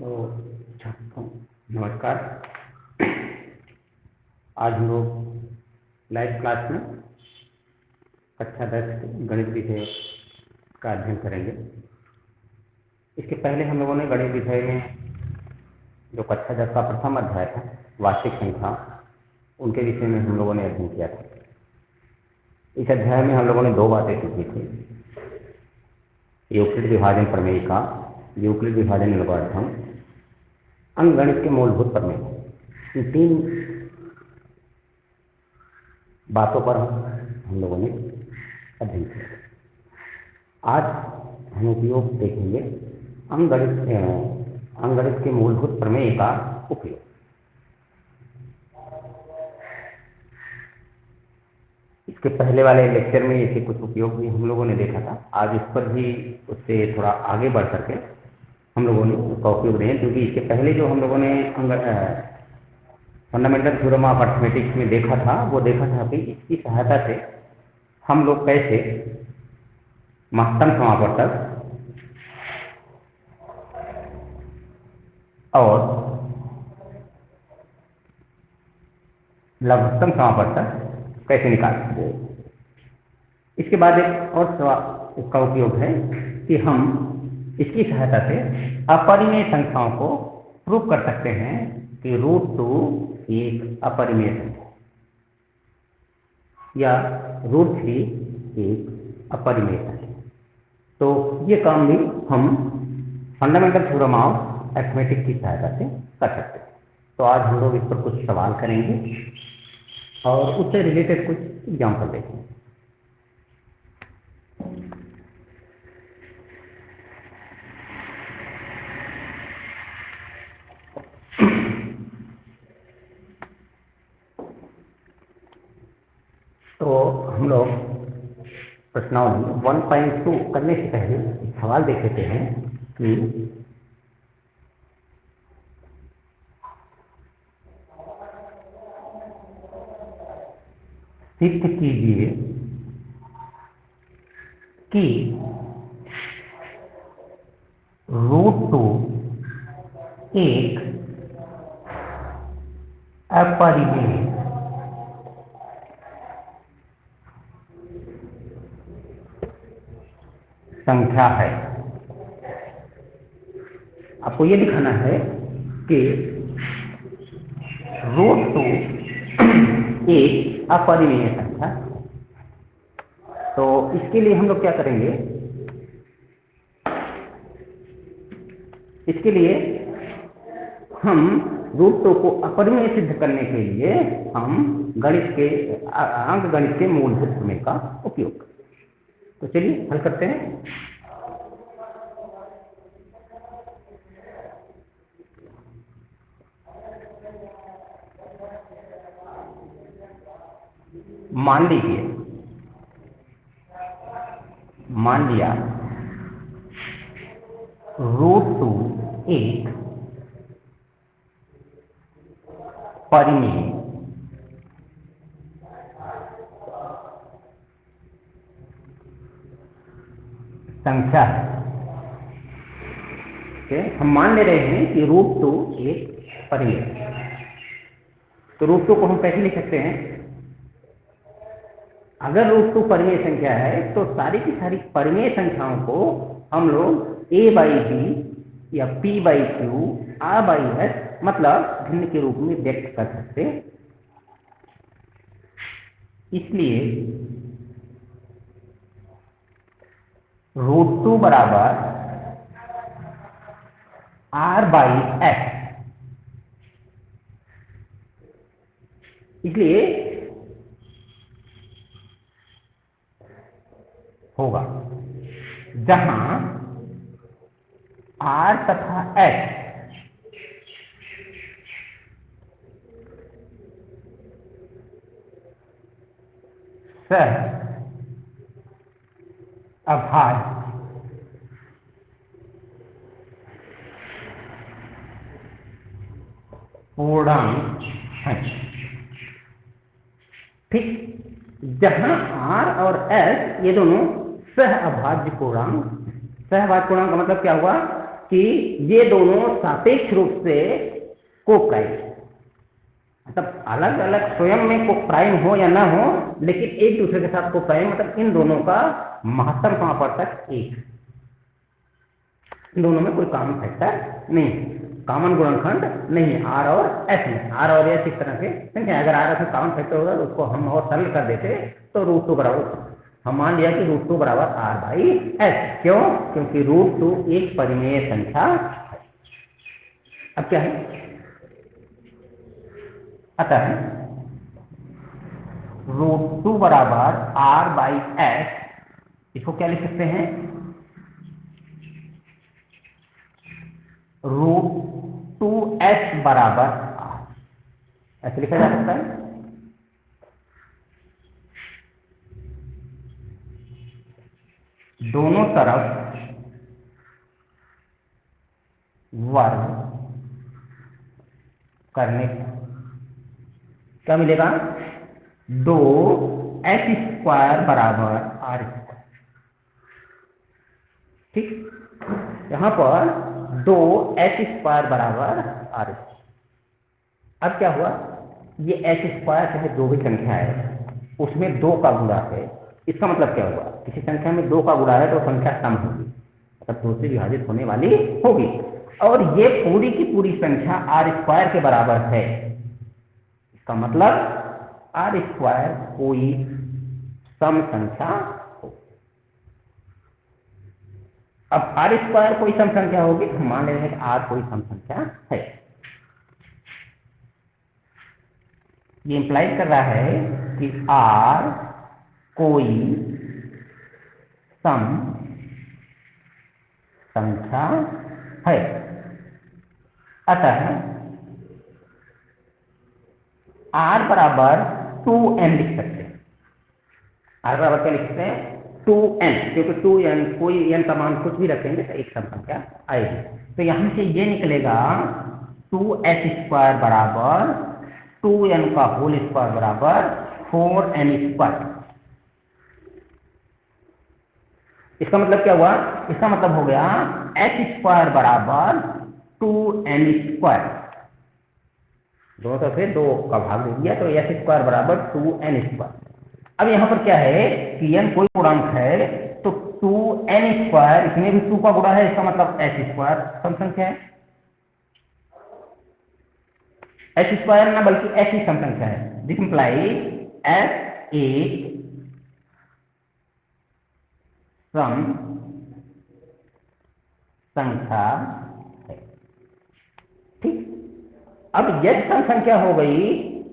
तो छात्रों नमस्कार। आज हम लोग लाइव क्लास में कक्षा 10 गणित विषय का अध्ययन करेंगे। इसके पहले हम लोगों ने गणित विषय में जो कक्षा 10 का प्रथम अध्याय था वास्तविक संख्या, उनके विषय में हम लोगों ने अध्ययन किया था। इस अध्याय में हम लोगों ने दो बातें सीखी थी, यूक्लिड विभाजन प्रमेय का यूक्लिड विभाजन एल्गोरिथम, अंकगणित के मूलभूत प्रमेय। इन तीन बातों पर हम लोगों ने अध्ययन किया। आज हम उपयोग देखेंगे अंकगणित के मूलभूत प्रमेय का उपयोग। इसके पहले वाले लेक्चर में इसके कुछ उपयोग भी हम लोगों ने देखा था। आज इस पर भी उससे थोड़ा आगे बढ़ करके हम लोगों ने उसका उपयोग दें, क्योंकि इसके पहले जो हम लोगों ने फंडामेंटल थ्योरम ऑफ अर्थमेटिक्स में देखा था, वो देखा था कि इसकी सहायता से हम लोग कैसे महत्तम समापवर्तक और लघुत्तम समापवर्तक कैसे निकाल सकते हैं। इसके बाद एक और इसका उपयोग है कि हम इसकी सहायता से अपरिमेय संख्याओं को प्रूव कर सकते हैं कि √2 एक अपरिमेय संख्या या √3 एक अपरिमेय संख्या। तो ये काम भी हम फंडामेंटल थ्योरम ऑफ अर्थमेटिक्स की सहायता से कर सकते हैं। तो आज हम लोग इस पर कुछ सवाल करेंगे और उससे रिलेटेड कुछ एग्जाम्पल देखेंगे। तो हम लोग प्रश्नावली 1.2 करने से पहले एक सवाल देख लेते हैं कि सिद्ध कीजिए कि √2 एक अपरिमेय संख्या है। आपको ये दिखाना है कि √2 एक अपरिमेय संख्या। तो इसके लिए हम लोग क्या करेंगे, इसके लिए हम √2 को अपरिमेय सिद्ध करने के लिए हम अंकगणित के मूलभूत प्रमेय का उपयोग करें। तो चलिए हल करते हैं। मान लिया √2 एक परिमेय संख्या है। हम मान ले रहे हैं कि √2 एक परिमेय। तो √2 को हम कैसे लिख सकते हैं? अगर √2 परिमेय संख्या है तो सारी की सारी परिमेय संख्याओं को हम लोग a/b या p/q r/s मतलब भिन्न के रूप में व्यक्त कर सकते। इसलिए √2 बराबर r/s। इसलिए होगा जहां r तथा s सह अभाज्य पूर्णांक है। ठीक, जहां r और s ये दोनों सह अभाज्य पूर्णांक। सह अभाज्य पूर्णांक का मतलब क्या हुआ कि ये दोनों सापेक्ष रूप से कोप्राइम, मतलब अलग अलग स्वयं में कोप्राइम हो या ना हो, लेकिन एक दूसरे के साथ कोप्राइम, मतलब इन दोनों का महत्तम समापवर्तक एक, इन दोनों में कोई कॉमन फैक्टर नहीं, कॉमन गुणनखंड नहीं, आर और एस में। आर और एस इस तरह से संख्या, अगर आर एस में कॉमन फैक्टर होगा तो उसको हम और सरल कर देते तो √2 बराबर, हम मान लिया कि √2 बराबर आर बाई एस। क्यों? क्योंकि √2 एक परिमेय संख्या है। अब क्या है? अतः √2 बराबर आर बाई एस, इसको क्या लिख सकते हैं? √2s बराबर आर, ऐसे लिखा जा सकता है। दोनों तरफ वर्ग करने क्या मिलेगा? 2s² बराबर आर स्क्वायर। ठीक, यहां पर 2s² बराबर आर। अब क्या हुआ? ये s² चाहे जो भी संख्या है उसमें 2 का गुणा है, इसका मतलब क्या हुआ? किसी संख्या में 2 का गुणा है तो संख्या सम होगी, मतलब 2 से विभाजित होने वाली होगी, और ये पूरी की पूरी संख्या r² के बराबर है। इसका मतलब r² कोई सम संख्या हो। अब r² कोई सम संख्या होगी तो मान ले रहे हैं कि r कोई सम संख्या है। ये इंप्लाई कर रहा है कि r कोई सम संख्या है। अतः r बराबर 2n लिख सकते हैं। r बराबर क्या लिख सकते हैं? 2n, क्योंकि 2n कोई n का मान कुछ भी रखेंगे तो एक सम संख्या आएगी। तो यहां से ये निकलेगा 2s² बराबर 2n का होल स्क्वायर बराबर 4n²। इसका मतलब क्या हुआ? इसका मतलब हो गया h² बराबर 2n²। दोनों तरफ से 2 का भाग दे दिया तो s² बराबर 2n²। अब यहां पर क्या है कि n कोई पूर्णांक है तो 2n², इसमें भी 2 का गुणा है, इसका मतलब h² सम संख्या है। h² ना बल्कि h ही सम संख्या है। दिस इंप्लाई s एक सम संख्या है। ठीक, अब यदि सम संख्या हो गई,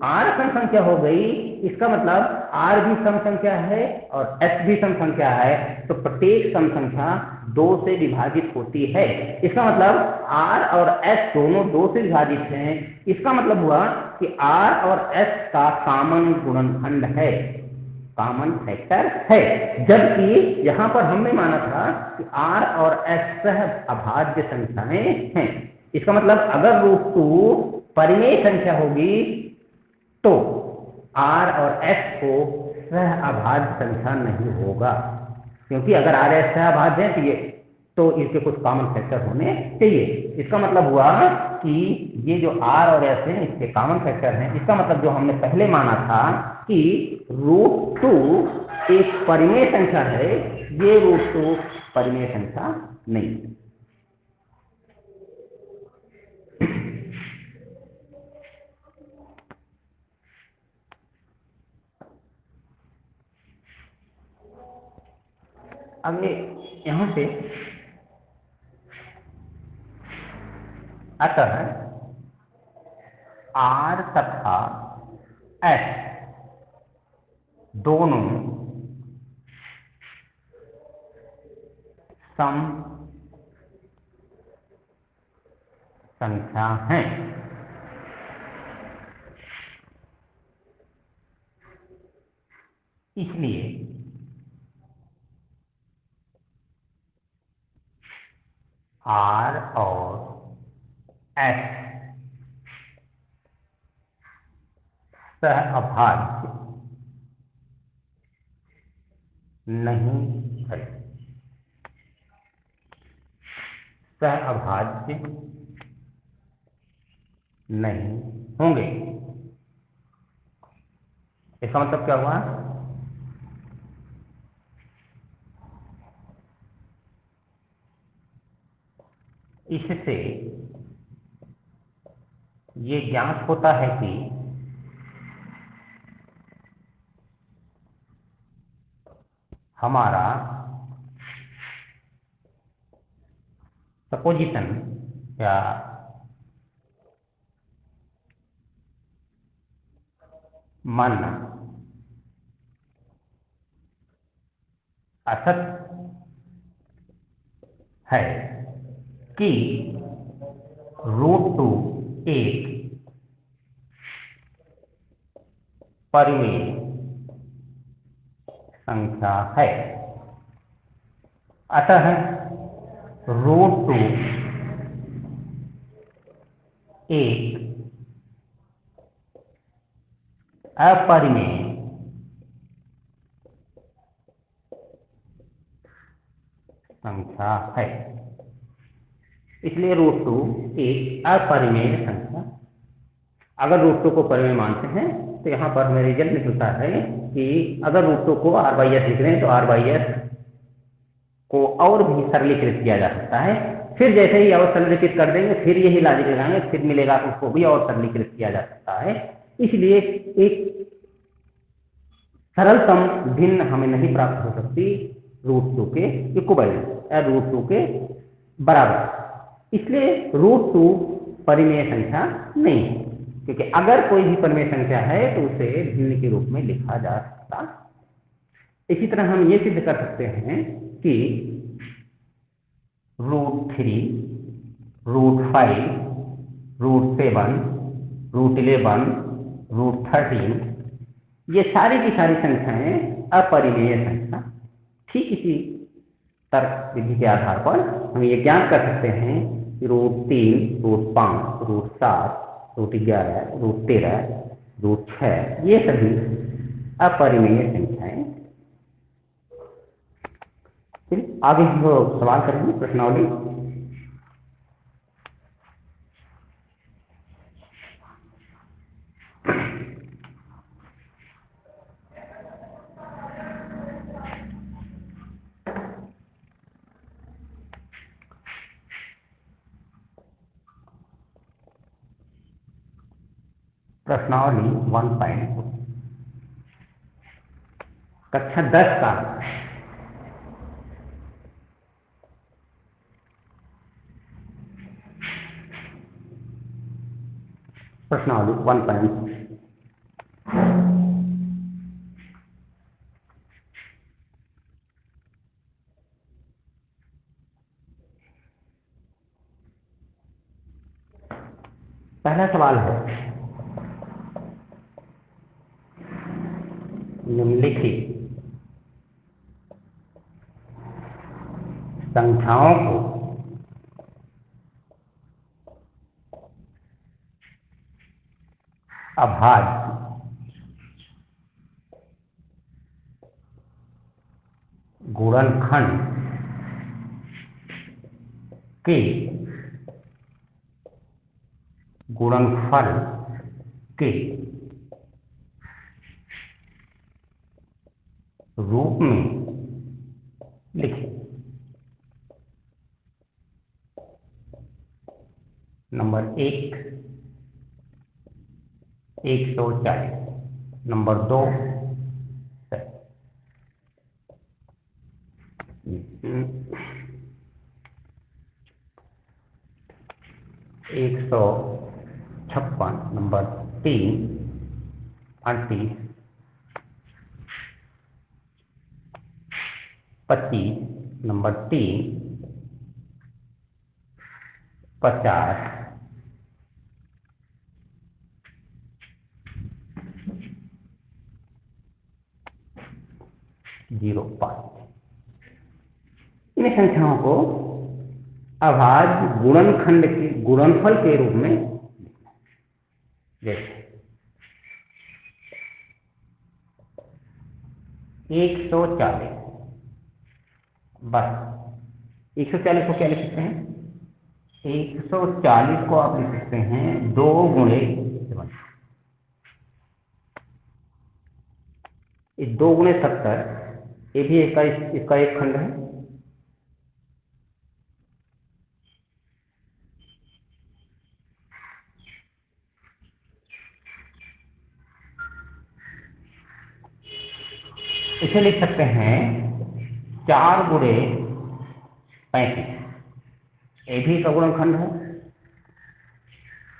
r सम संख्या हो गई, इसका मतलब r भी सम संख्या है और s भी सम संख्या है, तो प्रत्येक सम संख्या 2 से विभाजित होती है। इसका मतलब r और s दोनों 2 से विभाजित हैं। इसका मतलब हुआ कि r और s का कॉमन गुणनखंड है, कॉमन फैक्टर है। जबकि यहां पर हमने माना था कि r और s सह अभाज्य संख्याएं हैं। इसका मतलब अगर √2 परिमेय संख्या होगी तो r और s को सह अभाज्य संख्या नहीं होगा, क्योंकि अगर r s सह अभाज्य है तो इसके कुछ कॉमन फैक्टर होने चाहिए। इसका मतलब हुआ कि ये जो r और s हैं इसके कॉमन फैक्टर हैं। इसका मतलब जो हमने पहले माना था कि √2 एक परिमेय संख्या है, ये √2 परिमेय संख्या नहीं। अगले यहां से अतः r तथा s दोनों सम संख्या हैं। इसलिए r और s सह अभाज्य नहीं है। सह अभाज्य नहीं होंगे। इसका मतलब क्या हुआ? इससे ये ज्ञात होता है कि हमारा सपोजिशन या मानना असत है कि रूट टू एक परिमेय संख्या है। अतः रूट टू एक अपरिमेय संख्या है। इसलिए रूट टू एक अपरिमेय संख्या। अगर रूट टू को परिमेय मानते हैं तो यहाँ पर हमें रिजल्ट निकलता है कि अगर रूट टू को आर बाई एस लिख रहे हैं तो आर बाई एस को और भी सरलीकृत किया जा सकता है। फिर जैसे ही और सरलीकृत कर देंगे फिर यही लॉजिक लगाएंगे, फिर मिलेगा उसको भी और सरलीकृत किया जा सकता है। इसलिए एक सरलतम भिन्न हमें नहीं प्राप्त हो सकती रूट टू के इक्विवेलेंट या रूट टू के बराबर। इसलिए रूट टू परिमेय संख्या नहीं है, क्योंकि अगर कोई भी परिमेय संख्या है तो उसे भिन्न के रूप में लिखा जा सकता। इसी तरह हम ये सिद्ध कर सकते हैं कि root three, root five, root seven, root 11, root 13 ये सारी की सारी संख्याएं अपरिमेय संख्या। ठीक इसी तर्क विधि के आधार पर हम ये ज्ञात कर सकते हैं कि root 3, root 5, root 7, root 11, root 13, root 6 ये सभी अपरिमेय संख्याएं। फिर आगे हम सवाल करेंगे प्रश्नावली। प्रश्नावली 1.2 कक्षा 10 का प्रश्नावली 1.2 पहला सवाल है निम्नलिखित संख्याओं को अभाज्य गुणनखंड के गुणनफल के रूप में लिखें। Number 1 140, number 2 156, number 3 38, 25, number 3 50, 05। इन संख्याओं को अभाज्य गुणनखंड के गुणनफल के रूप में जैसे 140, बस 140 को क्या लिख सकते हैं 140 को आप लिख सकते हैं 2 गुणे 7। ये 2 गुणे 70, ये भी इसका एक खंड है। इसे लिख सकते हैं 4 गुणे 35, ये भी इसका गुणनखंड है।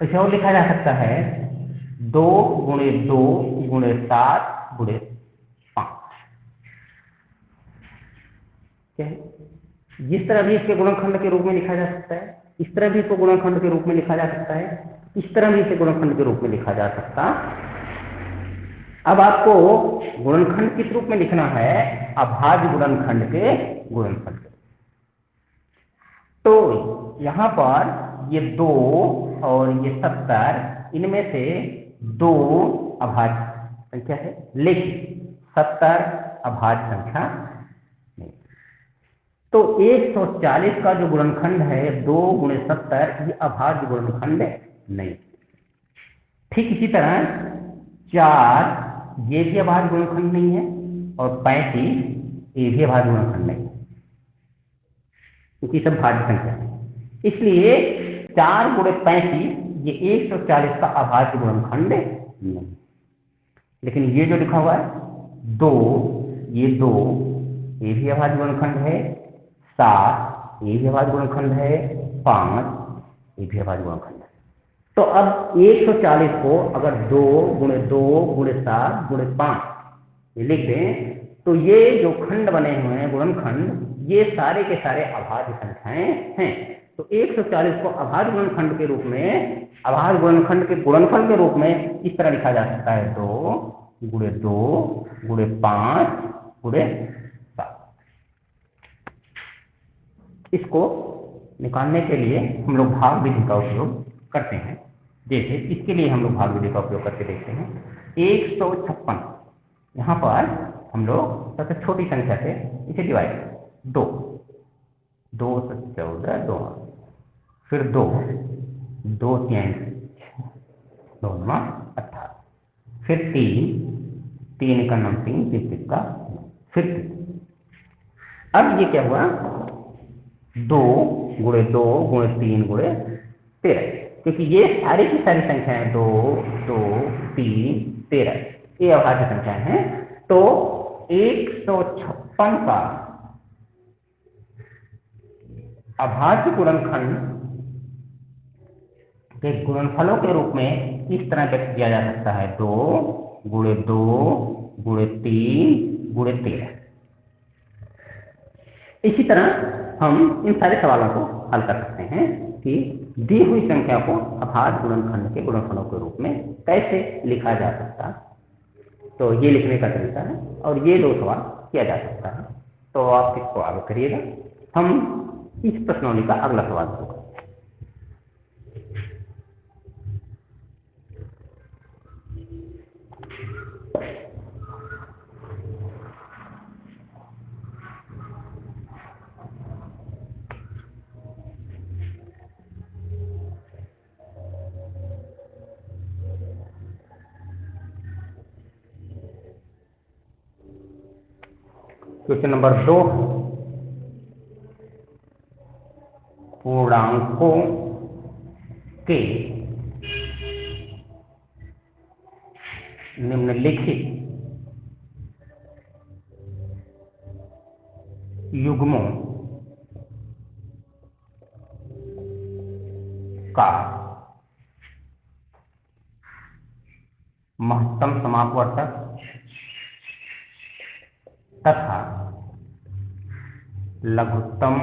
इसे और लिखा जा सकता है 2 गुणे 2 गुणे 7 गुणे 5। क्या है? जिस तरह भी इसके गुणनखंड के रूप में लिखा जा सकता है, इस तरह भी इसको गुणनखंड के रूप में लिखा जा सकता है, इस तरह भी इसे गुणनखंड के रूप में लिखा जा सकता। अब आपको गुणनखंड किस रूप में लिखना है? अभाज्य गुणनखंड के गुणनखंड। तो यहां पर ये 2 और ये 70, इनमें से 2 अभाज्य संख्या है, लेकिन 70 अभाज्य संख्या नहीं। तो 140 का जो गुणनखंड है 2 गुणे 70, ये अभाज्य गुणनखंड नहीं। ठीक इसी तरह 4, ये भी अभाज्य गुणनखंड नहीं है, और 35, ये भी अभाज्य गुणनखंड नहीं है, क्योंकि सब भाज्य संख्या है। इसलिए 4 गुणे 35, ये 140 का अभाज्य गुणनखंड नहीं। लेकिन ये जो लिखा हुआ है 2, ये 2, ये भी अभाज्य गुणनखंड है। 7, ये भी अभाज्य गुणनखंड है। 5, ये भी अभाज्य गुणनखंड है। तो अब 140 को अगर 2 गुणे 2 गुणे 7 गुणे 5 ये लिख दें, तो ये जो खंड बने हुए हैं गुणनखंड, ये सारे के सारे अभाज्य संख्याएं हैं। तो 140 को अभाज्य गुणनखंड के रूप में, अभाज्य गुणनखंड के गुणनफल के रूप में इस तरह लिखा जा सकता है 2 गुणे 2 गुणे 5 गुणे 7। इसको निकालने के लिए हम लोग भाग विधि का उपयोग करते हैं। जैसे इसके लिए हम लोग भाग विधि का उपयोग करके देखते हैं। 156, यहाँ पर हम लोग सबसे छोटी संख्या से इसे डिवाइड करें। 2, 2 से 14, 2, फिर 2, 2 3 2 9 18, फिर 3, 3 का 9 3 3 का, फिर 3। अब ये क्या हुआ? 2 गुणे 2 गुणे 3 गुणे 13, क्योंकि ये सारी की सारी संख्याएं 2 2 3 13 ये अभाज्य संख्याएं हैं। तो 156 का अभाज्य गुणनखंड के गुणनफलों के रूप में इस तरह व्यक्त किया जा सकता है 2 गुणे 2 गुणे 3 गुणे 13। इसी तरह हम इन सारे सवालों को हल कर सकते हैं कि दी हुई संख्या को अभाज्य गुणनखंड के गुणनफलों के रूप में कैसे लिखा जा सकता। तो ये लिखने का तरीका है, और ये 2 सवाल किया जा सकता है। तो आप इसको आगे करिएगा। हम इस प्रश्नावली का अगला सवाल होगा। क्वेश्चन नंबर 2, पूर्णांकों के निम्नलिखित युग्मों का महत्तम समापवर्तक तथा लघुत्तम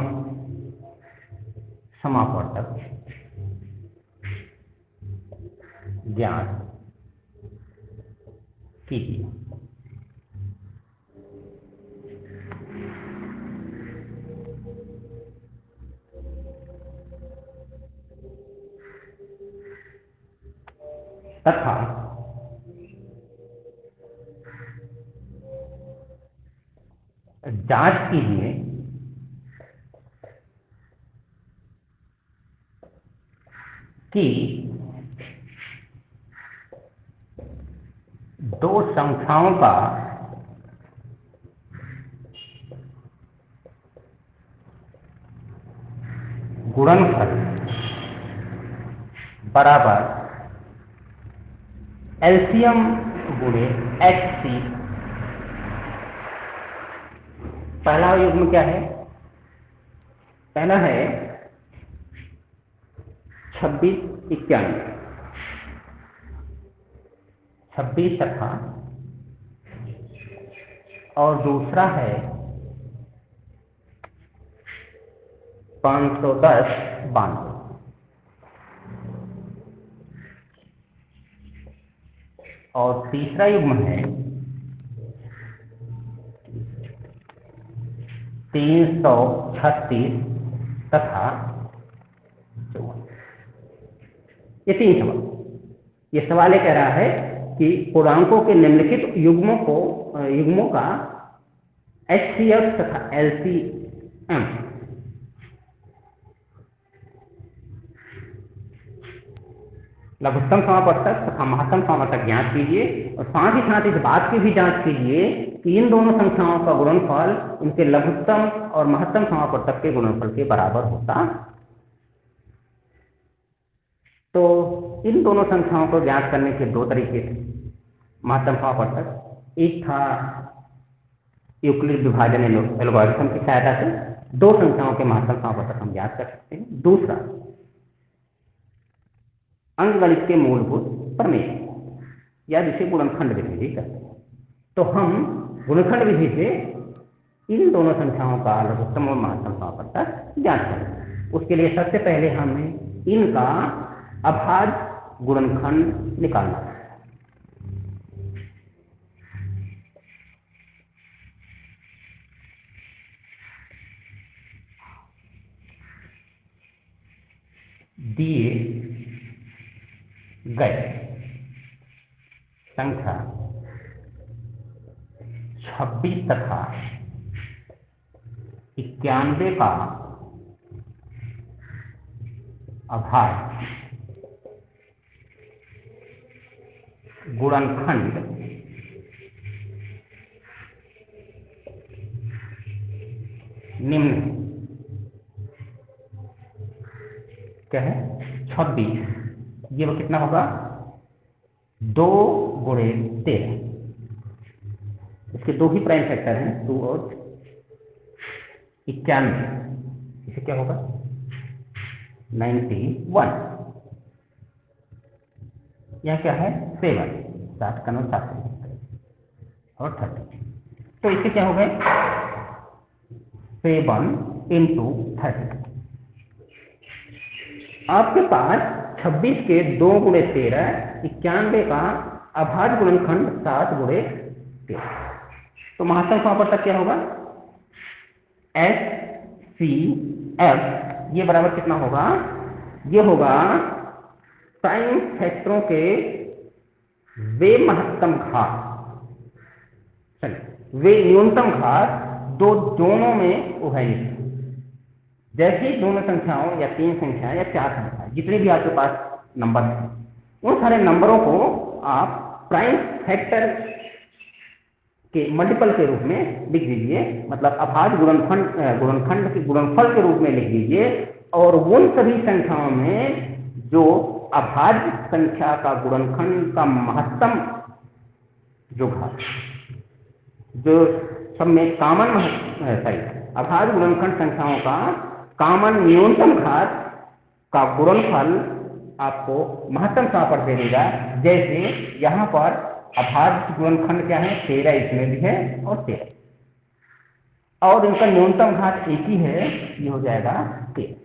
समापवर्तक ज्ञात कीजिए। तथा जांच कीजिए कि दो संख्याओं का गुणनफल बराबर एलसीएम गुणे HC। पहला युग्म क्या है? पहला है 2691, 26 तथा, और दूसरा है 510 92। और तीसरा युग्म है 336 तथा 54। ये 3 सवाल। ये सवाल ये कह रहा है कि पूर्णांकों के निम्नलिखित युग्मों का HCF तथा LCM लघुत्तम समापवर्तक तथा महत्तम समापवर्तक ज्ञात कीजिए, और साथ ही साथ इस बात की भी जांच कीजिए कि इन दोनों संख्याओं का गुणनफल उनके लघुत्तम और महत्तम समापवर्तक के गुणनफल के बराबर होता। तो इन दोनों संख्याओं को ज्ञात करने के दो तरीके थे महत्तम समापवर्तक। एक था यूक्लिड विभाजन एल्गोरिथम की सहायता से दो संख्याओं के महत्तम समापवर्तक हम ज्ञात कर सकते हैं। दूसरा अंकगणित के मूलभूत प्रमेय, या जिसे गुणनखंड विधि भी कहते हैं। तो हम गुणनखंड विधि से इन दोनों संख्याओं का लघुत्तम और महत्तम समापवर्तक ज्ञात करेंगे। उसके लिए सबसे पहले हमें इनका अभाज्य गुणनखंड निकालना है। दिए गए संख्या 26 तथा 91 का अभाज्य गुणनखंड निम्न क्या है? 26, ये वो कितना होगा? 2 गुणे 13। इसके दो ही प्राइम फैक्टर हैं, 2 और 91। इसे क्या होगा? 91। यह क्या है? 7, 7 का 9 7 और 30। तो इससे क्या हो गए? 7 इंटू 30। आपके पास 26 के 2 गुणे 13, 91 का अभाज्य गुणनखंड 7 गुणे 13। तो महत्तम समापवर्तक क्या होगा? HCF ये बराबर कितना होगा? ये होगा प्राइम फैक्टरों के वे महत्तम घात, वे न्यूनतम घात दोनों में उभयनिष्ठ। जैसे दोनों संख्याओं या 3 संख्या या 4 संख्या जितने भी आपके पास नंबर हैं, उन सारे नंबरों को आप प्राइम फैक्टर के मल्टीपल के रूप में लिख दीजिए, मतलब अभाज्य गुणनखंड के गुणनफल के रूप में लिख दीजिए। और उन सभी संख्याओं में जो अभाज्य संख्या का गुणनखंड का महत्तम जो घात, जो सब में कॉमन अभाज्य गुणनखंड संख्याओं का कॉमन न्यूनतम घात का गुणनफल आपको महत्तम समापवर्तक दे देगा। जैसे यहाँ पर अभाज्य गुणनखंड क्या है? 13 इसमें भी है और 13, और इनका न्यूनतम घात एक ही है, ये हो जाएगा 13।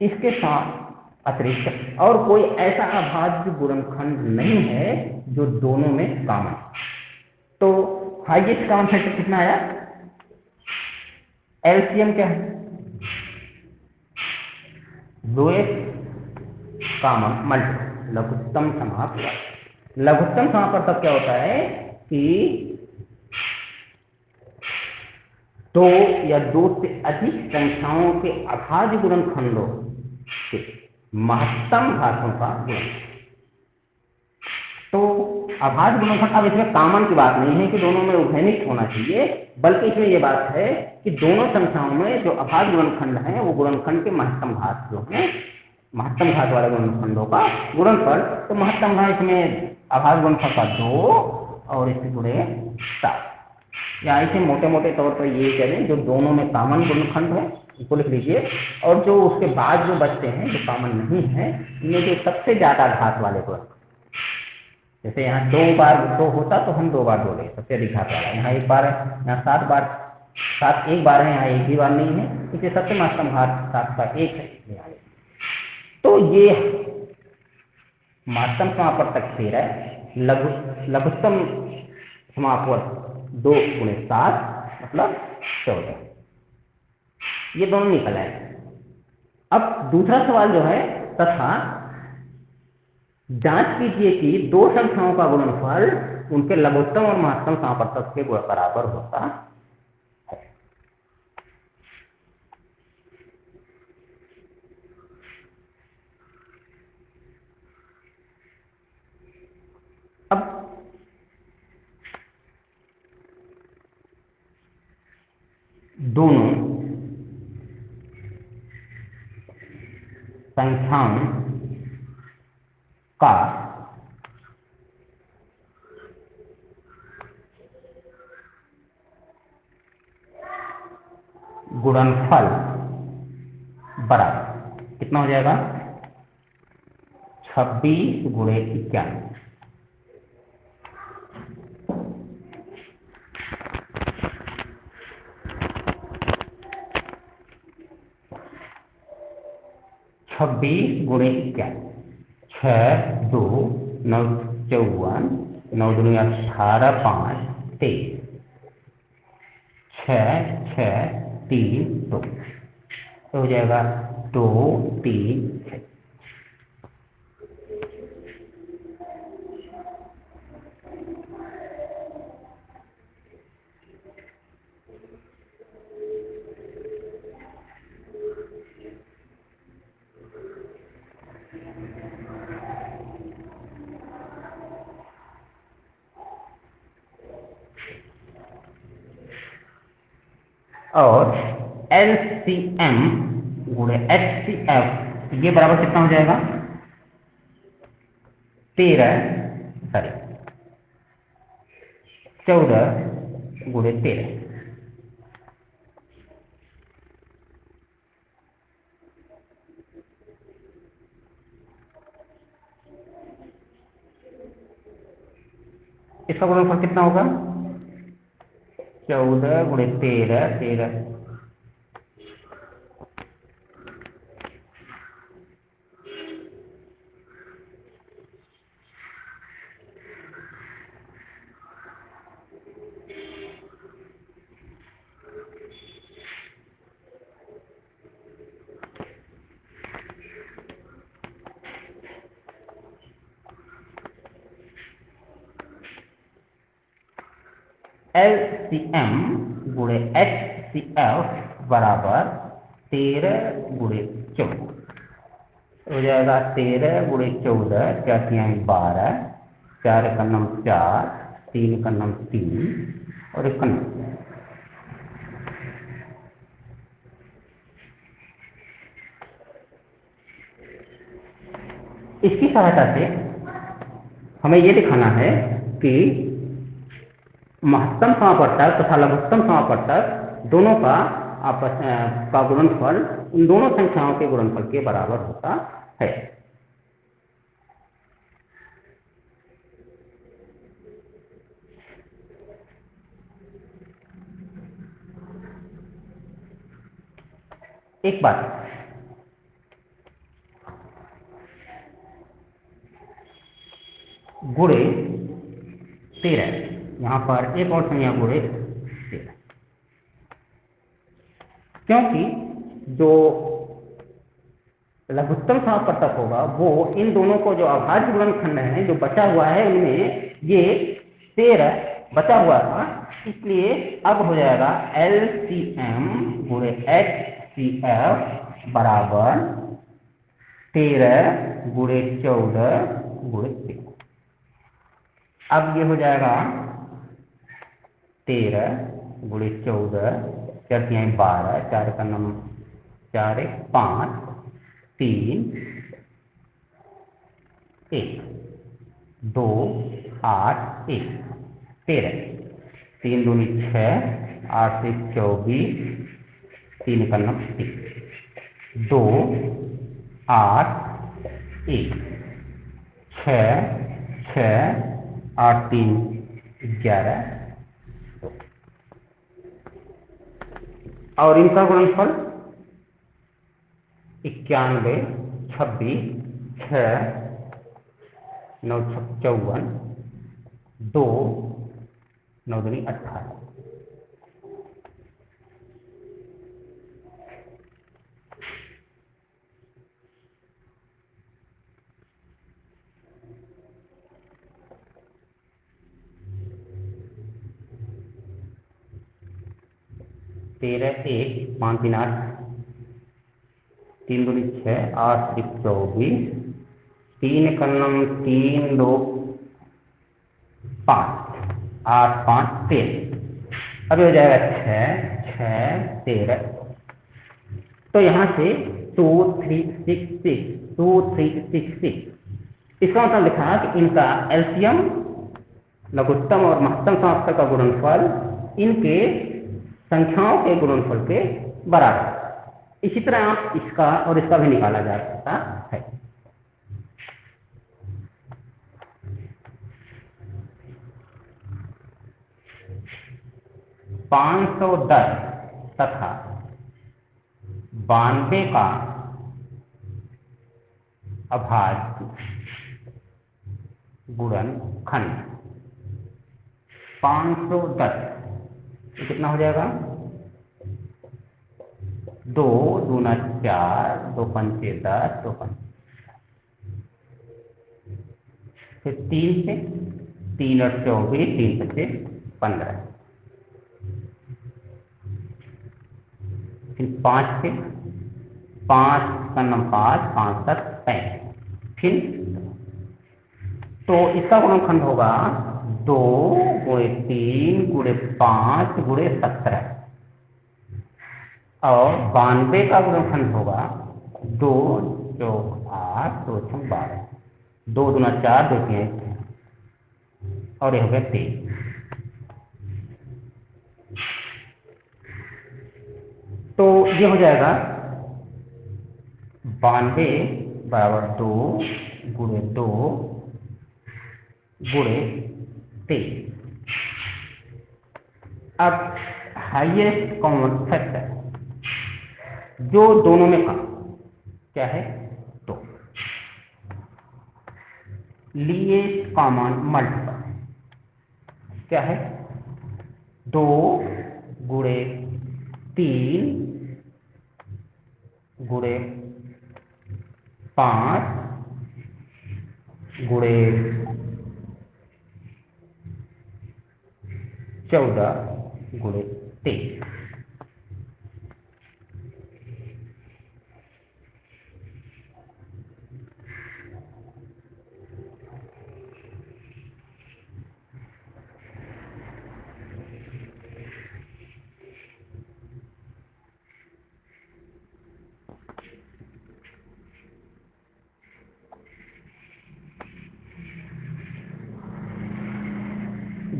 इसके साथ अतिरिक्त और कोई ऐसा अभाज्य गुणनखंड नहीं है जो दोनों में कॉमन। तो हाईएस्ट कॉमन फैक्टर कितना आया? एलसीएम क्या है? लोएस्ट कॉमन मल्टीपल, लघुत्तम समापवर्तक। लघुत्तम समापवर्तक क्या होता है कि 2 या 2 से अधिक संख्याओं के अभाज्य गुणनखंडों के महत्तम घातों का गुणनफल। तो अभाज्य गुणनफल, अब इसमें कॉमन की बात नहीं है कि दोनों में उभयनिष्ठ होना चाहिए, बल्कि इसमें यह बात है कि दोनों संख्याओं में जो अभाज्य गुणनखंड है वो गुणनखंड के महत्तम घात जो है, महत्तम घात वाले गुणनखंडों का गुणनफल। तो महत्तम घात इसमें अभाज्य गुणनफल का 2 और इससे गुणे 7, या इसे मोटे मोटे तौर पर ये करें जो दोनों में कॉमन गुणनखंड है उसको लिख लीजिए, और जो उसके बाद जो बचते हैं जो कॉमन नहीं है इनमें जो सबसे ज्यादा घात वाले गुणनखंड, जैसे यहाँ 2 बार 2 होता तो हम 2 बार बोले सबसे अधिक घात वाला, यहाँ 1 बार है, यहाँ 7 बार, 7 एक बार है, यहाँ एक ही बार नहीं है, इसलिए सबसे महत्तम घात 7 का 1 है। तो ये महत्तम समापवर्तक 13, लघुत्तम समापवर्तक 2 गुणे 7 मतलब 14, ये दोनों निकल आए। अब दूसरा सवाल जो है, तथा जांच कीजिए कि दो संख्याओं का गुणनफल उनके लघुत्तम और महत्तम समापवर्तक के बराबर होता है। अब दोनों संख्याओं का गुणनफल बराबर कितना हो जाएगा, 26 गुणे 91। छब्बीस गुणे 91, 6 2 9 54, 9 2 18 5 23, 6 6 3 2, तो हो जाएगा 2 3 6। और LCM गुणे HCF ये बराबर कितना हो जाएगा, 14 गुणे 13। इसका गुणनफल कितना होगा, 14 गुणे 13 13। LCM गुणे HCF बराबर 13 गुणे 14 हो जाएगा। 13 गुणे 14, 4 12, 4 का नम 4, 3 का नम 3 और 1 का नम। इसकी सहायता से हमें यह दिखाना है कि महत्तम समापवर्तक तथा लघुत्तम समापवर्तक दोनों का आपस का गुणनफल इन दोनों संख्याओं के गुणनफल के बराबर होता है। एक बात गुणे 13, यहां पर एक और संख्या गुणे 13, क्योंकि जो लघुत्तम समापवर्तक होगा वो इन दोनों को जो अभाज्य गुणनखंड है जो बचा हुआ है उनमें ये 13 बचा हुआ था, इसलिए अब हो जाएगा LCM गुणे HCF बराबर 13 गुणे 14 गुणे 3। अब ये हो जाएगा 13 गुणे 14, 4 तिहाई 12, 4 का नम 4 1 5 3 1 2 8 1 13, 3 दूनी 6, 8 1 24, 3 का नम 3 2 8 1 6 6 8 3 11। और इनका गुणनफल 91 26 6 9 54 2 9 दूनी 18। तेरह 1 5 3 8, 3 दूनी 6, 8 1 24, 3 का नम 3 2 5, 8 5 13। अब हो जाएगा 6 6 13। तो यहाँ से 2 3 6 6 2 3 6 6, इसका मतलब लिखा कि इनका एलसीएम लघुत्तम और महत्तम समाप्त का गुणनफल इनके संख्याओं के गुणनफल के बराबर। इसी तरह आप इसका और इसका भी निकाला जा सकता है। पाँच 510 तथा 92 का अभाज्य गुणनखंड 510 कितना हो जाएगा? 2 दूना 4, 2 पंचे 10, 2 फिर 3 से 3 और 24, 3 पचे 15, फिर 5 से 5 का नम 5 5 7 35। फिर तो इसका गुणनखंड होगा 2 गुणे 3 गुणे 5 गुणे 17, और 92 का गुणनखंड होगा 2 चौक 8 2 छम 12, 2 दूना 4, 2 3 और ये हो गया 3। तो ये हो जाएगा 92 बराबर 2 गुणे 2 गुणे 3। अब हाईएस्ट कॉमन फैक्टर जो दोनों में कम क्या है? तो लीस्ट कॉमन मल्टीपल क्या है? 2 गुणे 3 गुणे 5 गुणे 14 गुणे 23।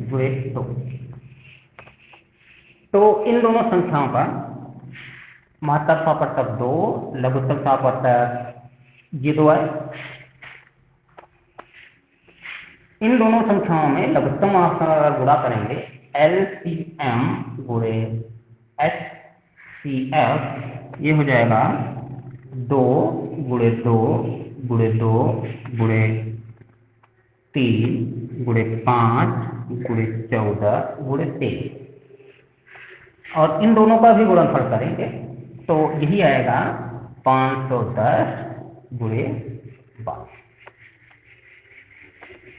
गुणे 2। तो इन दोनों संख्याओं का महत्तम समापवर्तक 2, लघुत्तम समापवर्तक 0 है। इन दोनों संख्याओं में लघुत्तम महत्तम गुणा करेंगे LCM गुणे HCF, ये हो जाएगा 2 गुणे 2 गुणे 2 गुणे 3 गुणे 5 गुणे 14 गुणे 23, और इन दोनों का भी गुणनफल करेंगे तो यही आएगा 510 गुणे 12।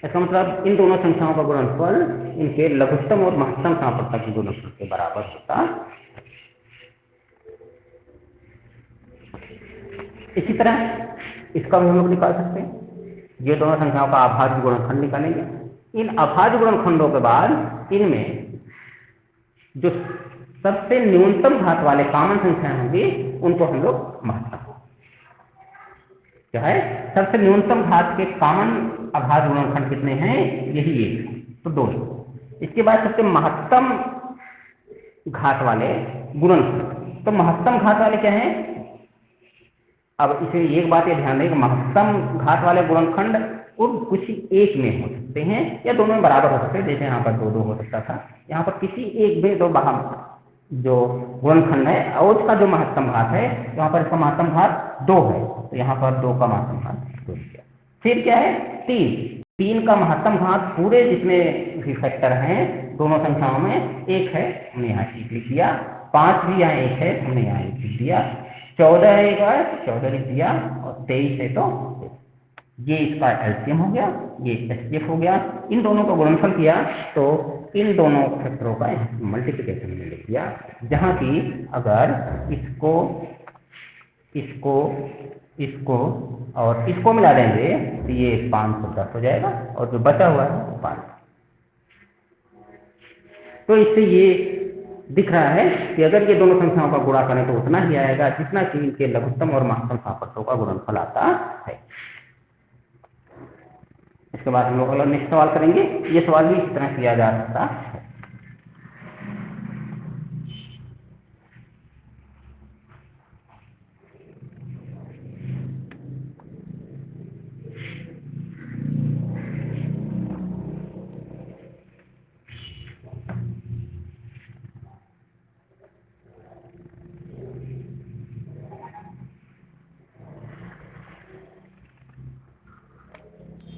इसका मतलब इन दोनों संख्याओं का गुणनफल इनके लघुत्तम और महत्तम समापवर्तक के गुणनफल के बराबर होता है। इसी तरह इसका भी हम लोग निकाल सकते हैं। ये दोनों संख्याओं का अभाज्य गुणनखंड निकालेंगे। इन अभाज्य गुणनखंडों के बाद इनमें जो सबसे न्यूनतम घात वाले कॉमन संख्या होंगी उनको हम लोग महत्तम, क्या है, सबसे न्यूनतम घात के कॉमन अभाज्य गुणनखंड कितने हैं, यही एक, तो दो। इसके बाद सबसे महत्तम घात वाले गुणनखंड, तो महत्तम घात वाले क्या है, अब इसे एक बात ये ध्यान दें कि महत्तम घात वाले गुणनखंड किसी एक में हो सकते हैं या दोनों में बराबर हो सकते हैं। जैसे यहाँ पर दो दो हो सकता था, यहाँ पर किसी एक में दो जो गुणनखंड है और उसका जो महत्तम घात है, यहाँ पर इसका महत्तम घात 2 है, तो यहाँ पर 2 का महत्तम घात 2 लिया। फिर क्या है, 3 का महत्तम घात पूरे जितने भी फैक्टर हैं दोनों संख्याओं में 1 है, हमने यहाँ 1 लिख दिया। 5 भी यहाँ 1 है, हमने यहाँ 1 लिख दिया। 14 है, 14 लिख दिया, और 23 है तो ये इसका एलसीएम हो गया, ये एचसीएफ हो गया। इन दोनों का गुणनफल किया तो इन दोनों फैक्टरों का मल्टीप्लिकेशन में लिख दिया, जहां की अगर इसको इसको इसको और इसको मिला देंगे तो ये 510 हो जाएगा, और जो बचा हुआ है वो 5। तो इससे ये दिख रहा है कि अगर ये दोनों संख्याओं का गुणा करें तो उतना ही आएगा जितना कि इनके लघुत्तम और महत्तम सापट्यों का गुणनफल आता है। इसके बाद हम लोग अगला नेक्स्ट सवाल करेंगे। ये सवाल भी इस तरह किया जा सकता है।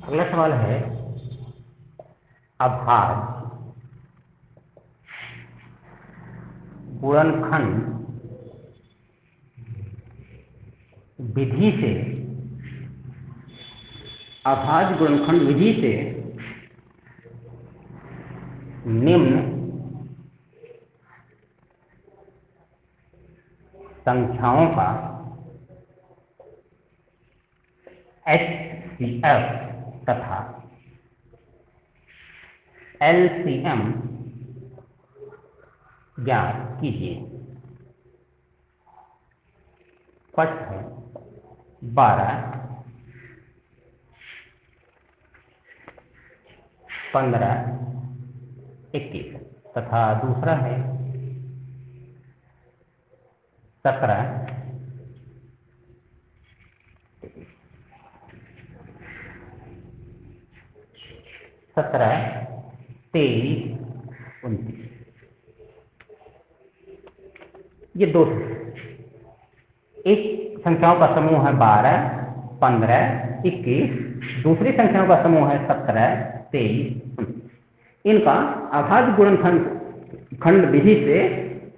अगला सवाल है अभाज्य गुणनखंड विधि से, अभाज्य गुणनखंड विधि से निम्न संख्याओं का HCF तथा LCM ज्ञात कीजिए। फर्स्ट है 12, 15, 21 तथा दूसरा है 17, 23, 29। ये दो एक संख्याओं का समूह है 12, 15, 21, दूसरी संख्याओं का समूह है 17, 23, 29। इनका अभाज्य गुणनखंड खंड विधि से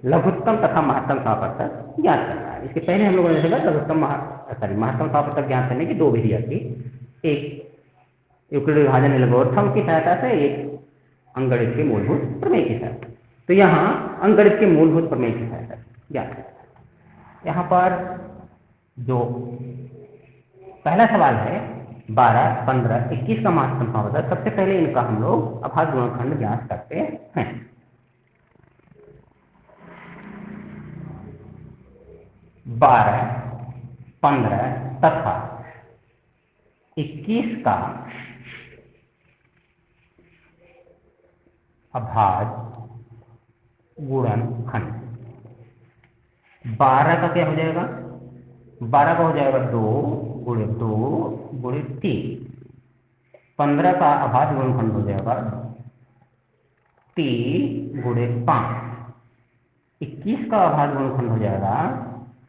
लघुत्तम तथा महत्तम सापट्य ज्ञात करना है। इसके पहले हम लोगों ने देखा लघुत्तम महत्तम सापट्य ज्ञात करने की दो विधियां थी, एक यूक्लिड विभाजन एल्गोरिथम की सहायता से, एक अंकगणित के मूलभूत प्रमेय की सहायता। तो यहाँ अंकगणित के मूलभूत प्रमेय की सहायता ज्ञात है। यहाँ पर जो पहला सवाल है 12, 15, 21 का महत्तम सापट्य, सबसे पहले इनका हम लोग अभाज्य गुणनखंड ज्ञात करते हैं। 12, 15 तथा 21 का अभाज्य गुणनखंड 12 का क्या हो जाएगा, 12 का हो जाएगा 2 गुणे 2 गुणे 3। 15 का अभाज्य गुणनखंड हो जाएगा 3 गुणे 5। 21 का अभाज्य गुणनखंड हो जाएगा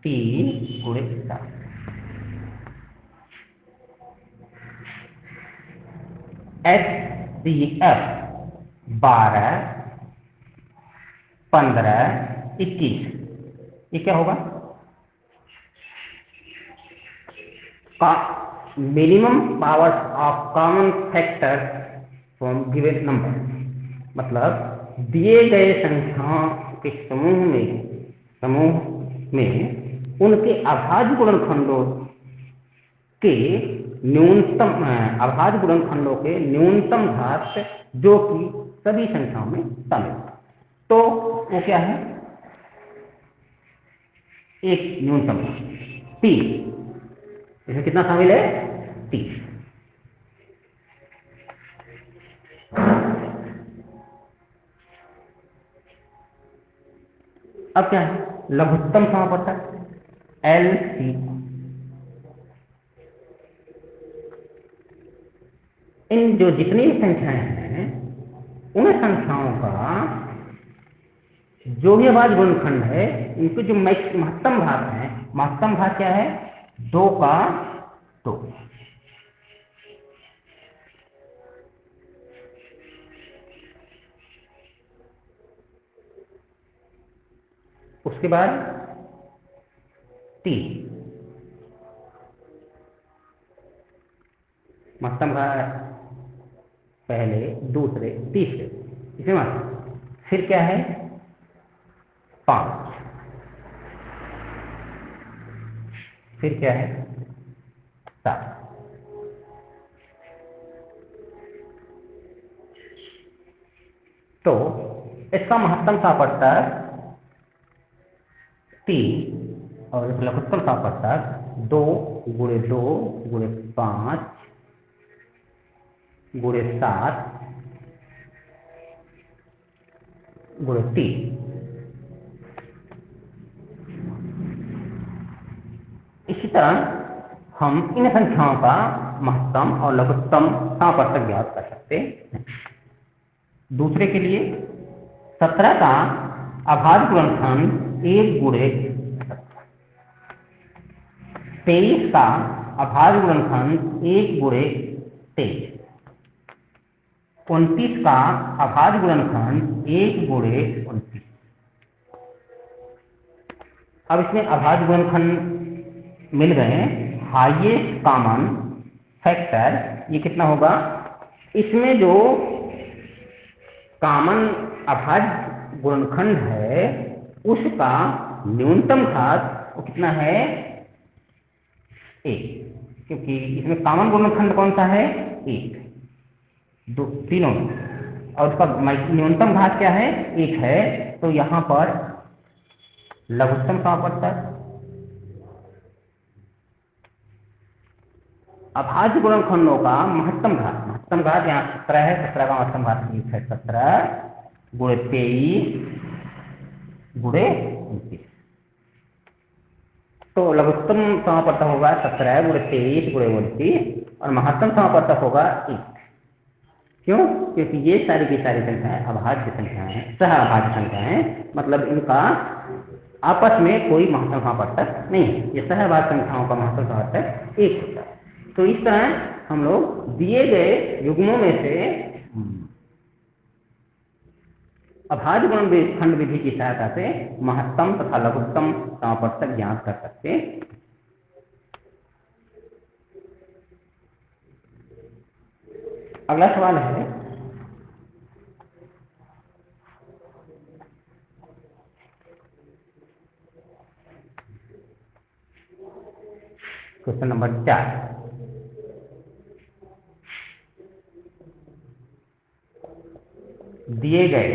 3 गुणे 7। HCF 12, 15, 21, ये क्या होगा, का minimum powers of common factor from given number, मतलब दिए गए संख्याओं के समूह में उनके अभाज्य गुणनखंडों के न्यूनतम अभाज्य गुणनखंडों के न्यूनतम घात जो कि सभी संख्याओं में शामिल है। तो वो क्या है? एक न्यूनतम घात 30। इसमें कितना शामिल है? 30। अब क्या है? लघुत्तम समापवर्तक LCM। इन जो जितनी भी संख्याएं हैं उन संख्याओं का जो भी अभाज्य गुणनखंड है इनके जो महत्तम घात है, महत्तम घात क्या है? 2 का 2। उसके बाद 3 महत्तम घात, पहले, दूसरे, तीसरे, इसमें महत्तम। फिर क्या है? 5। फिर क्या है? 7। तो इसका महत्तम समापवर्तक 3 और इस लघुत्तम समापवर्तक 2 गुणे 2 गुणे 5 गुणे 7 गुणे 3। इसी तरह हम इन संख्याओं का महत्तम और लघुत्तम समापवर्तक ज्ञात कर सकते हैं। दूसरे के लिए 17 का अभाज्य गुणनखंड 1 गुणे 23 का अभाज्य गुणनखंड 1 गुणे 23, 29 का अभाज्य गुणनखंड 1 गुणे 29। अब इसमें अभाज्य गुणनखंड मिल गए, हाईएस्ट कॉमन फैक्टर ये कितना होगा? इसमें जो कॉमन अभाज्य गुणनखंड है उसका न्यूनतम घात वो कितना है? 1, क्योंकि इसमें कॉमन गुणनखंड कौन सा है? 1, 2, तीनों, और उसका न्यूनतम घात क्या है? 1 है। तो यहां पर लघुत्तम समापवर्तक अभाज्य गुणनखंडों का महत्तम घात यहाँ 17 है, 17 का महत्तम घात 1 है, 17 गुणे 23 गुणे 29। तो लघुत्तम समापवर्तक होगा 17 गुणे 23 गुणे 29 और महत्तम समापवर्तक होगा 1। क्यों? क्योंकि ये सारी की सारी संख्याएं अभाज्य संख्याएं हैं, सह अभाज्य संख्याएं हैं, मतलब इनका आपस में कोई महत्तम समापवर्तक नहीं है। ये सह अभाज्य संख्याओं का महत्तम समापवर्तक 1 होता है। तो इस तरह हम लोग दिए गए युग्मों में से अभाज्य गुणनखंड विधि की सहायता से महत्तम तथा लघुत्तम समापवर्तक ज्ञात कर सकते हैं। अगला सवाल है क्वेश्चन नंबर 4। दिए गए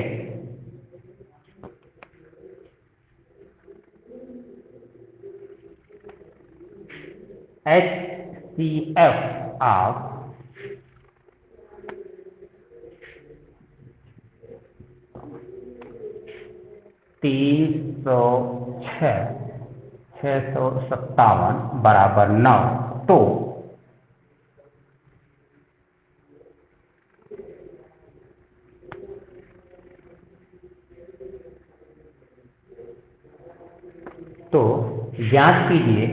HCF ऑफ 657 बराबर 9। तो ज्ञात कीजिए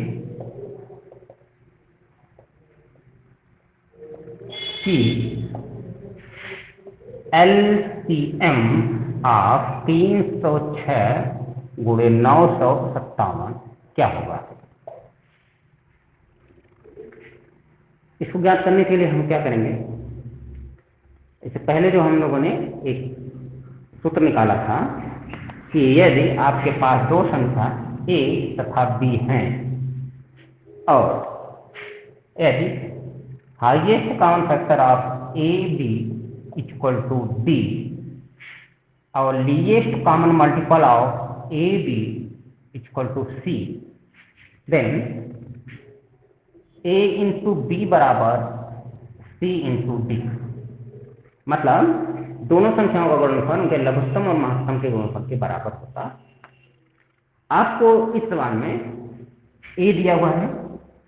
कि LCM ऑफ 306 गुणे 957 क्या होगा? इसको ज्ञात करने के लिए हम क्या करेंगे? इससे पहले जो हम लोगों ने एक सूत्र निकाला था कि यदि आपके पास दो संख्या A तथा B हैं और यदि highest common factor of A B equal to D और least common multiple of A B equal to C, then A into B बराबर सी इंटू डी। मतलब दोनों संख्याओं का गुणनफल उनके लघुत्तम और महत्तम के गुणनफल के बराबर होता। आपको इस सवाल में ए दिया हुआ है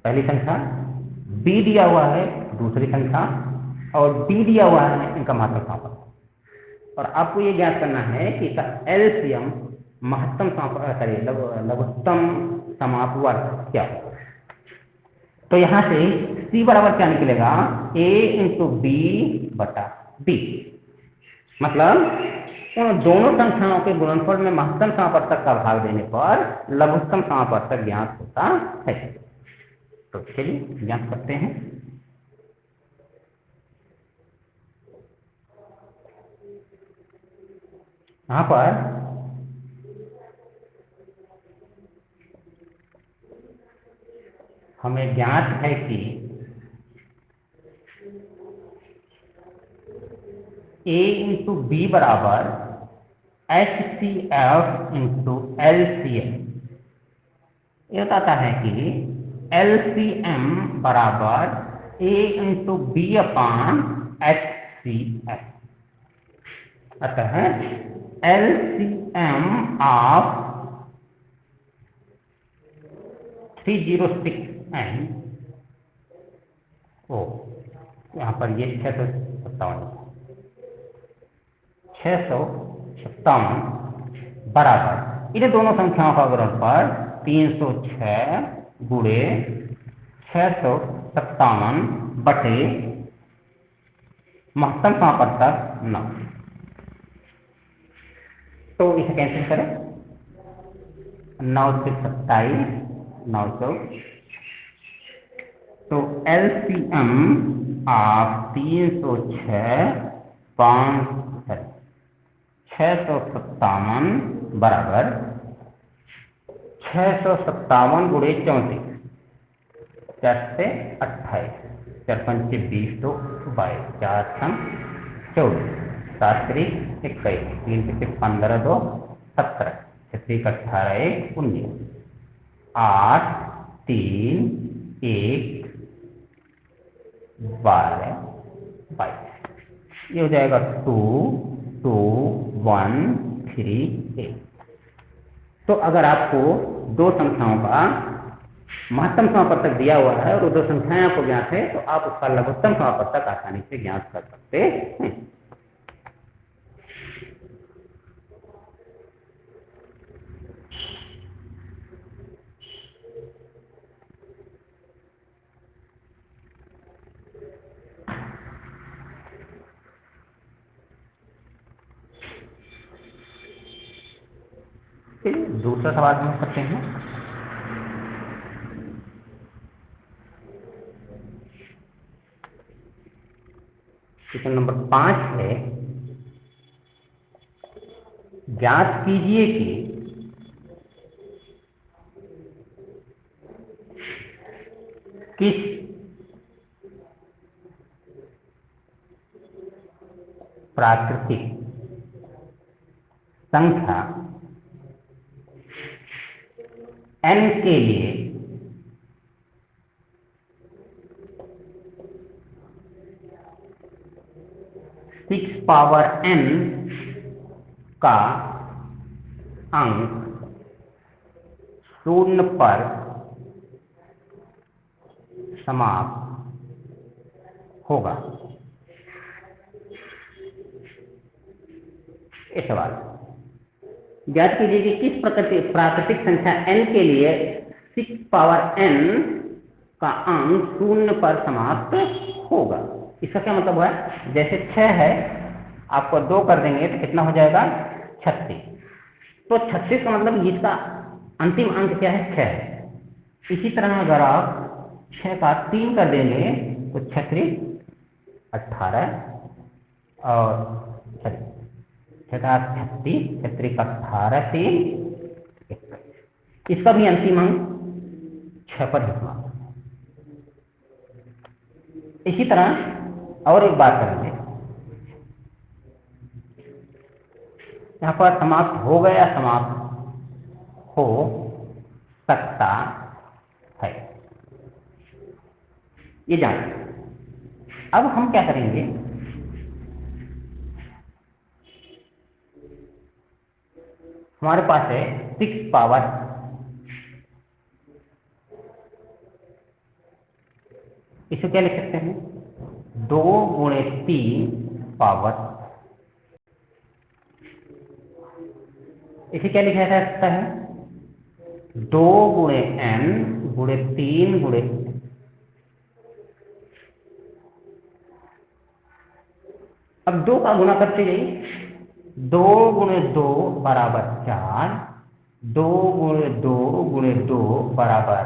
पहली संख्या, बी दिया हुआ है दूसरी संख्या और डी दिया हुआ है इनका महत्तम समापवर्त, और आपको ये ज्ञात करना है कि इसका एलसीएम महत्तम लघुत्तम समापवर्त क्या है। तो यहां से C बराबर क्या निकलेगा, A इंटू बी बटा डी। मतलब उन दोनों संख्याओं के गुणनफल में महत्तम समापवर्तक का भाग देने पर लघुत्तम समापवर्तक ज्ञात होता है। तो चलिए ज्ञात करते हैं। यहां पर हमें ज्ञात है कि A इंटू बी बराबर HCF इंटू LCM। ये बताता है कि LCM बराबर A into B upon HCF। अतः LCM ऑफ 306 एंड ओ, यहाँ पर ये 657 बराबर इन दोनों संख्याओं का गुणनफल 306 गुणे 657 बटे महत्तम समापवर्तक 9। तो इसे कैंसिल करें, 9 से 27, 9 सौ। तो एलसीएम आप 306 657 बराबर 657 गुणे 34, 4 से 28, 4 पंचे 20 तो 22, 4 छम 24, 7 3 21, 3 से 15 2 17, 6 18 1 19, 8 3 1 12 22। ये हो जाएगा 2 2 1 3 8। तो अगर आपको दो संख्याओं का महत्तम समापवर्तक दिया हुआ है और वो दो संख्याएं आपको ज्ञात है, तो आप उसका लघुत्तम समापवर्तक आसानी से ज्ञात कर सकते हैं। दूसरा सवाल हम करते हैं। क्वेश्चन नंबर 5 है, ज्ञात कीजिए कि किस प्राकृतिक संख्या n के लिए सिक्स पावर n का अंक 0 पर समाप्त होगा। ये सवाल ज्ञात कीजिए कि किस प्राकृतिक संख्या n के लिए 6 पावर n का अंक 0 पर समाप्त होगा। इसका क्या मतलब है, जैसे 6 है आपको 2 कर देंगे तो कितना हो जाएगा 36। तो 36 का मतलब इसका अंतिम अंक क्या है 6 है। इसी तरह अगर आप 6 का 3 कर देंगे तो 36 18 और 6 का 36, 36 का 18 3 21। इसका भी अंतिम अंक 6 पर ही समाप्त। इसी तरह और एक बात करेंगे, यहाँ पर समाप्त हो गया, समाप्त हो सकता है, ये जान। अब हम क्या करेंगे, हमारे पास है 6 पावर, इसे क्या लिख सकते हैं, 2 गुणे 3 पावर, इसे क्या लिखा जा सकता है, 2 गुणे n गुणे 3 गुणे, अब 2 का गुना करते जाइए, 2 गुणे 2 बराबर 4, 2 गुणे 2 गुणे 2 बराबर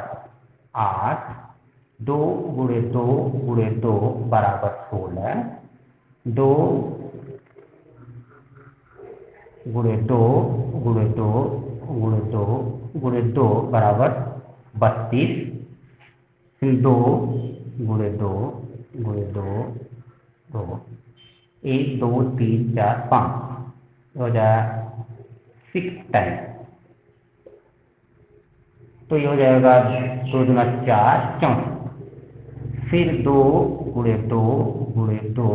8, 2 गुणे 2 गुणे 2 बराबर 16, 2 गुणे 2 गुणे 2 गुणे 2 गुणे 2 बराबर 32, फिर 2 गुणे 2 गुणे 2 2, 1 2 3 4 5 हो जाए 6 टाइम, तो ये हो जाएगा 2 दूना 4 64, फिर 2 गुणे 2 गुणे 2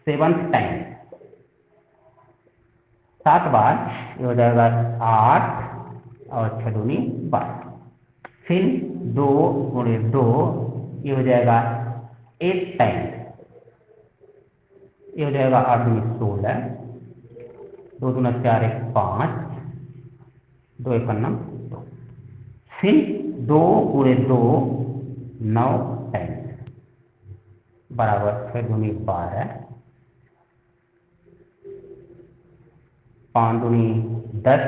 7 टाइम, 7 बार, ये हो जाएगा 8 और 6 दूनी 12, फिर 2 गुणे 2 ये हो जाएगा 8 टाइम, ये हो जाएगा 8 दूनी 16, 2 दूना 4 1 5, 2 1 2, फिर 2 गुणे 2 9 टाइम बराबर 6 दूनी 12, 5 दूनी 10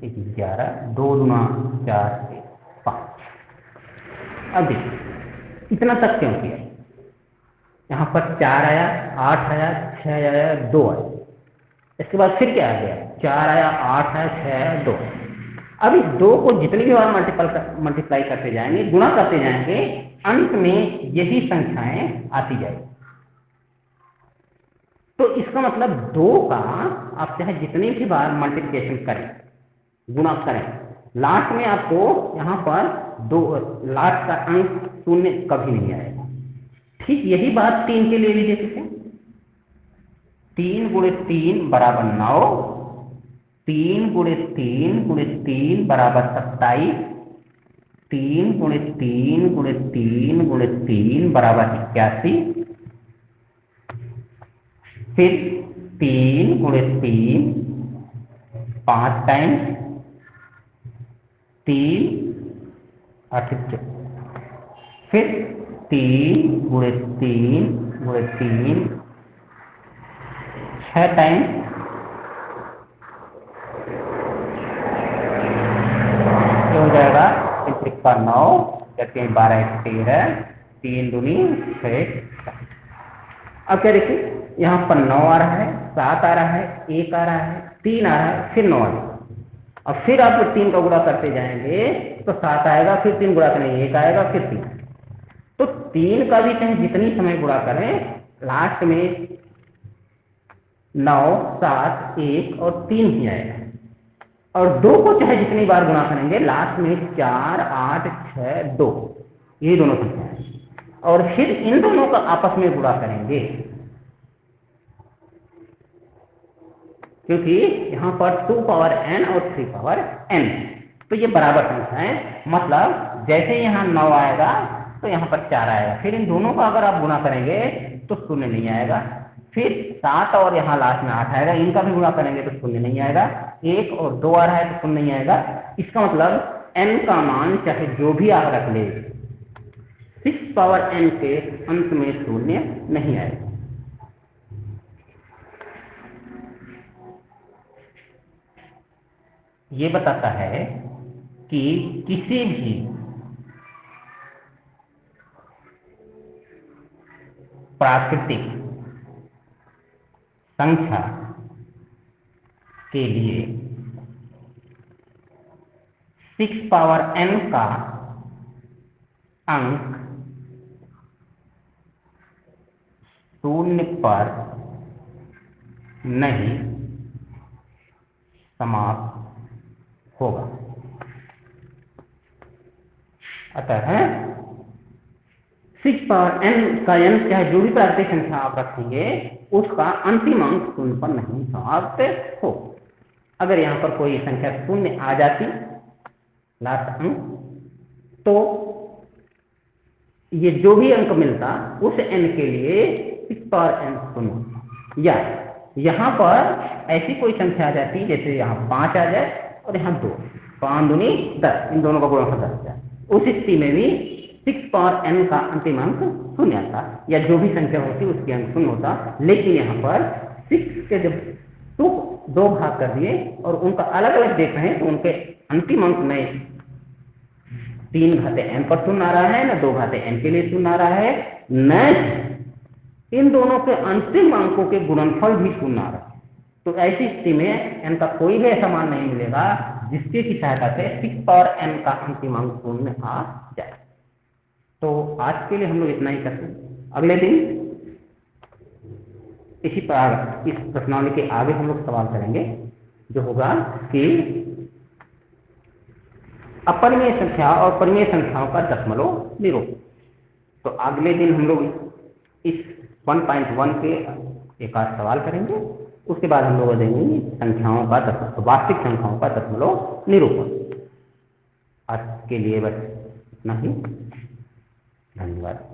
1 11, 2 दूना 4 5। अब देखिए इतना तक क्यों किया, यहाँ पर 4 आया, 8 आया, 6 आया, 2 आया, इसके बाद फिर क्या आ गया, 4 आया, 8 आया, 6 आया, 2। अब इस 2 को जितनी भी बार मल्टीप्लाई करते जाएंगे, गुणा करते जाएंगे, अंत में यही संख्याएं आती जाएगी। तो इसका मतलब 2 का आप चाहे जितनी भी बार मल्टीप्लिकेशन करें, गुणा करें, लास्ट में आपको यहाँ पर 2, लास्ट का अंक 0 कभी नहीं आएगा। ठीक यही बात 3 के लिए भी देखते, 3 गुणे 3 बराबर 9, 3 गुणे 3 गुणे 3 बराबर 27, 3 गुणे 3 गुणे 3 गुणे 3 बराबर 81, फिर 3 गुणे 3 5 टाइम, 3 8, फिर 3 गुणे 3 गुणे 3 6 टाइम, ये हो जाएगा 3 का 9, 3 12 13, 3 दूनी 6। अब क्या देखिए, यहाँ पर 9 आ रहा है, 7 आ रहा है, 1 आ रहा है, 3 आ रहा है, फिर 9 आ रहा है। अब फिर आप 3 का गुणा करते जाएंगे तो 7 आएगा, फिर 3 गुणा करेंगे 1 आएगा, फिर 3। तो 3 का भी चाहे जितनी समय गुणा करें, लास्ट में 9 7 1 और 3 ही आएगा। और 2 को चाहे जितनी बार गुणा करेंगे, लास्ट में 4 8 6 2, ये दोनों संख्या है। और फिर इन दोनों का आपस में गुणा करेंगे, क्योंकि यहाँ पर 2 पावर n और 3 पावर n, तो ये बराबर संख्या है। मतलब जैसे यहाँ 9 आएगा तो यहाँ पर 4 आएगा, फिर इन दोनों का अगर आप गुणा करेंगे तो 0 नहीं आएगा, फिर 7 और यहाँ लास्ट में 8 आएगा, इनका भी गुणा करेंगे तो 0 नहीं आएगा, 1 और 2 आ रहा है तो 0 नहीं आएगा। इसका मतलब n का मान चाहे जो भी आप रख ले, 6 पावर n के अंत में 0 नहीं आएगा। ये बताता है कि किसी भी प्राकृतिक संख्या के लिए 6 पावर n का अंक शून्य पर नहीं समाप्त होगा। अतः 6 पावर n का n चाहे जो भी प्राकृतिक संख्या आप रखेंगे उसका अंतिम अंक शून्य पर नहीं समाप्त हो। अगर यहाँ पर कोई संख्या शून्य आ जाती लास्ट अंक, तो ये जो भी अंक मिलता उस n के लिए 6 पावर n शून्य, या यहाँ पर ऐसी कोई संख्या आ जाती जैसे यहाँ 5 आ जाए और यहाँ 2, 5 दूनी 10, इन दोनों का गुणनफल 10 जाए, उस स्थिति में भी 6 पावर n का अंतिम अंक शून्य आता, या जो भी संख्या होती उसके अंक शून्य होता। लेकिन यहाँ पर 6 के जब दो भाग कर दिए और उनका अलग अलग देख रहे हैं तो उनके अंतिम अंक में 3 घाते n पर शून्य आ रहा है, न 2 घाते n के लिए शून्य आ रहा है, न इन दोनों के अंतिम अंकों के गुणनफल भी शून्य आ रहा है। तो ऐसी स्थिति में n का कोई भी ऐसा मान नहीं मिलेगा जिसके की सहायता से 6 पावर n का अंतिम अंक शून्य आ जाए। तो आज के लिए हम लोग इतना ही करते हैं। अगले दिन इसी प्रकार इस प्रश्नावली के आगे हम लोग सवाल करेंगे, जो होगा कि अपरिमेय संख्या और परिमेय संख्याओं का दशमलव निरूपण। तो अगले दिन हम लोग इस 1.1 के एक आध सवाल करेंगे, उसके बाद हम लोग देंगे संख्याओं का वास्तविक संख्याओं का दशमलव निरूपण। आज के लिए बस इतना ही, धन्यवाद।